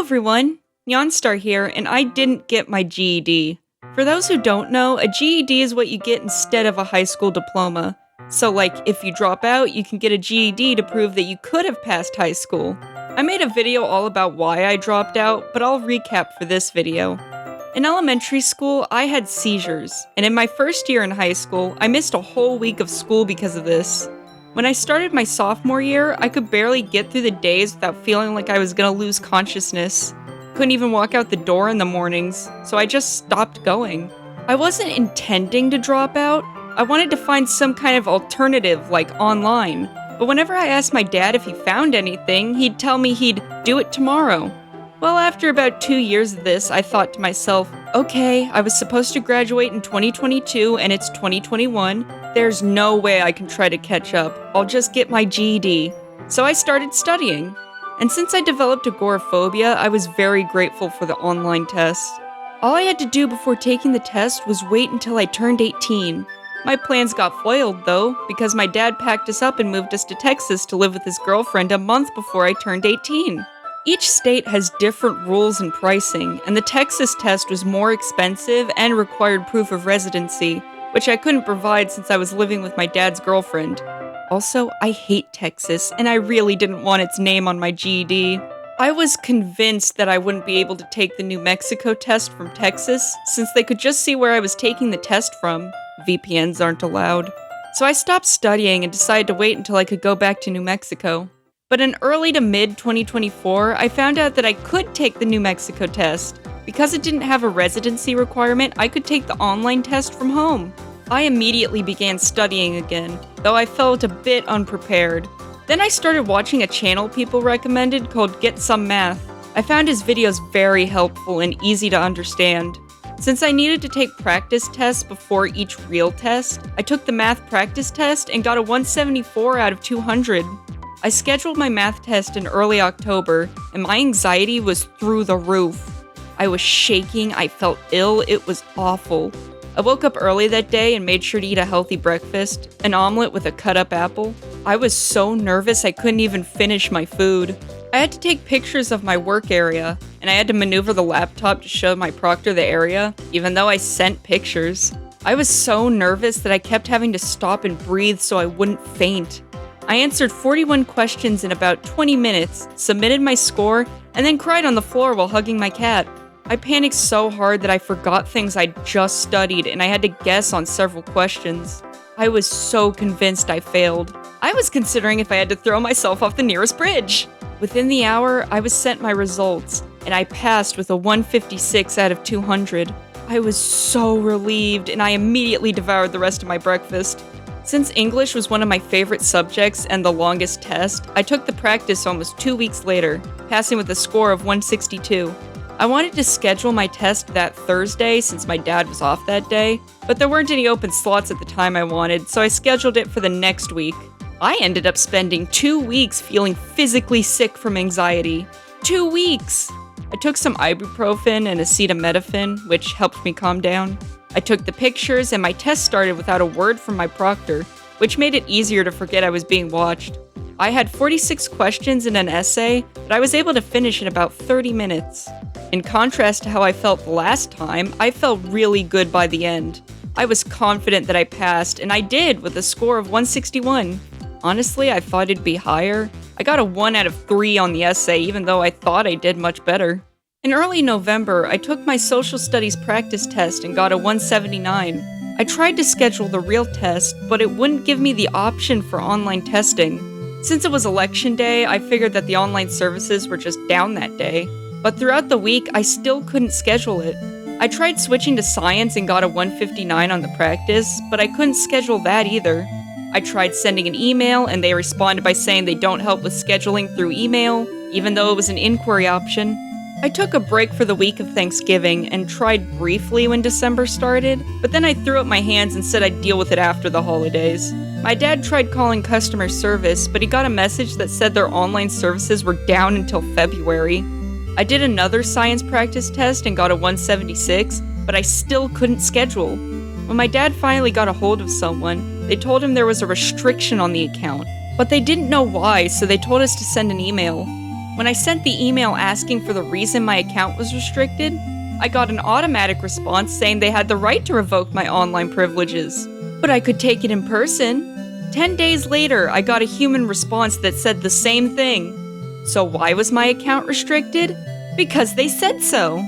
everyone, Nyonstar here, and I didn't get my GED. For those who don't know, a GED is what you get instead of a high school diploma. So if you drop out, you can get a GED to prove that you could have passed high school. I made a video all about why I dropped out, but I'll recap for this video. In elementary school, I had seizures, and in my first year in high school, I missed a whole week of school because of this. When I started my sophomore year, I could barely get through the days without feeling like I was gonna lose consciousness. Couldn't even walk out the door in the mornings, so I just stopped going. I wasn't intending to drop out. I wanted to find some kind of alternative, like online. But whenever I asked my dad if he found anything, he'd tell me he'd do it tomorrow. Well, after about 2 years of this, I thought to myself, okay, I was supposed to graduate in 2022 and it's 2021. There's no way I can try to catch up. I'll just get my GED. So I started studying. And since I developed agoraphobia, I was very grateful for the online test. All I had to do before taking the test was wait until I turned 18. My plans got foiled, though, because my dad packed us up and moved us to Texas to live with his girlfriend a month before I turned 18. Each state has different rules and pricing, and the Texas test was more expensive and required proof of residency, which I couldn't provide since I was living with my dad's girlfriend. Also, I hate Texas, and I really didn't want its name on my GED. I was convinced that I wouldn't be able to take the New Mexico test from Texas, since they could just see where I was taking the test from. VPNs aren't allowed. So I stopped studying and decided to wait until I could go back to New Mexico. But in early to mid-2024, I found out that I could take the New Mexico test. Because it didn't have a residency requirement, I could take the online test from home. I immediately began studying again, though I felt a bit unprepared. Then I started watching a channel people recommended called Get Some Math. I found his videos very helpful and easy to understand. Since I needed to take practice tests before each real test, I took the math practice test and got a 174 out of 200. I scheduled my math test in early October, and my anxiety was through the roof. I was shaking, I felt ill, it was awful. I woke up early that day and made sure to eat a healthy breakfast, an omelet with a cut-up apple. I was so nervous I couldn't even finish my food. I had to take pictures of my work area, and I had to maneuver the laptop to show my proctor the area, even though I sent pictures. I was so nervous that I kept having to stop and breathe so I wouldn't faint. I answered 41 questions in about 20 minutes, submitted my score, and then cried on the floor while hugging my cat. I panicked so hard that I forgot things I'd just studied, and I had to guess on several questions. I was so convinced I failed. I was considering if I had to throw myself off the nearest bridge. Within the hour, I was sent my results, and I passed with a 156 out of 200. I was so relieved, and I immediately devoured the rest of my breakfast. Since English was one of my favorite subjects and the longest test, I took the practice almost 2 weeks later, passing with a score of 162. I wanted to schedule my test that Thursday since my dad was off that day, but there weren't any open slots at the time I wanted, so I scheduled it for the next week. I ended up spending 2 weeks feeling physically sick from anxiety. 2 weeks! I took some ibuprofen and acetaminophen, which helped me calm down. I took the pictures, and my test started without a word from my proctor, which made it easier to forget I was being watched. I had 46 questions in an essay, but I was able to finish in about 30 minutes. In contrast to how I felt the last time, I felt really good by the end. I was confident that I passed, and I did with a score of 161. Honestly, I thought it'd be higher. I got a 1 out of 3 on the essay, even though I thought I did much better. In early November, I took my social studies practice test and got a 179. I tried to schedule the real test, but it wouldn't give me the option for online testing. Since it was election day, I figured that the online services were just down that day. But throughout the week, I still couldn't schedule it. I tried switching to science and got a 159 on the practice, but I couldn't schedule that either. I tried sending an email, and they responded by saying they don't help with scheduling through email, even though it was an inquiry option. I took a break for the week of Thanksgiving and tried briefly when December started, but then I threw up my hands and said I'd deal with it after the holidays. My dad tried calling customer service, but he got a message that said their online services were down until February. I did another science practice test and got a 176, but I still couldn't schedule. When my dad finally got a hold of someone, they told him there was a restriction on the account, but they didn't know why, so they told us to send an email. When I sent the email asking for the reason my account was restricted, I got an automatic response saying they had the right to revoke my online privileges, but I could take it in person. 10 days later, I got a human response that said the same thing. So why was my account restricted? Because they said so.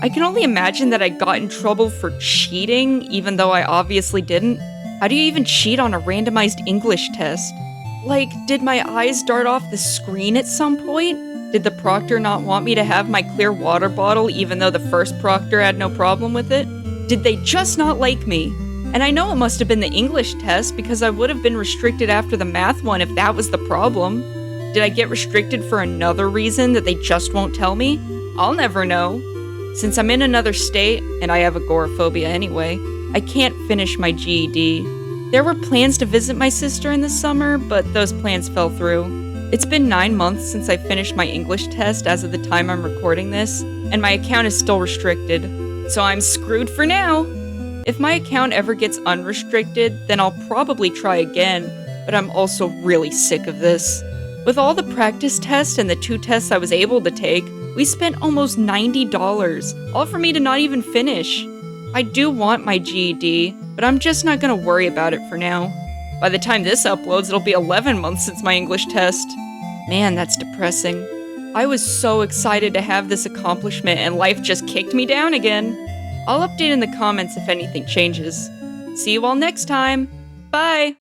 I can only imagine that I got in trouble for cheating, even though I obviously didn't. How do you even cheat on a randomized English test? Like, did my eyes dart off the screen at some point? Did the proctor not want me to have my clear water bottle even though the first proctor had no problem with it? Did they just not like me? And I know it must have been the English test because I would have been restricted after the math one if that was the problem. Did I get restricted for another reason that they just won't tell me? I'll never know. Since I'm in another state, and I have agoraphobia anyway, I can't finish my GED. There were plans to visit my sister in the summer, but those plans fell through. It's been 9 months since I finished my English test as of the time I'm recording this, and my account is still restricted. So I'm screwed for now. If my account ever gets unrestricted, then I'll probably try again, but I'm also really sick of this. With all the practice tests and the 2 tests I was able to take, we spent almost $90, all for me to not even finish. I do want my GED, but I'm just not gonna worry about it for now. By the time this uploads, it'll be 11 months since my English test. Man, that's depressing. I was so excited to have this accomplishment and life just kicked me down again. I'll update in the comments if anything changes. See you all next time. Bye!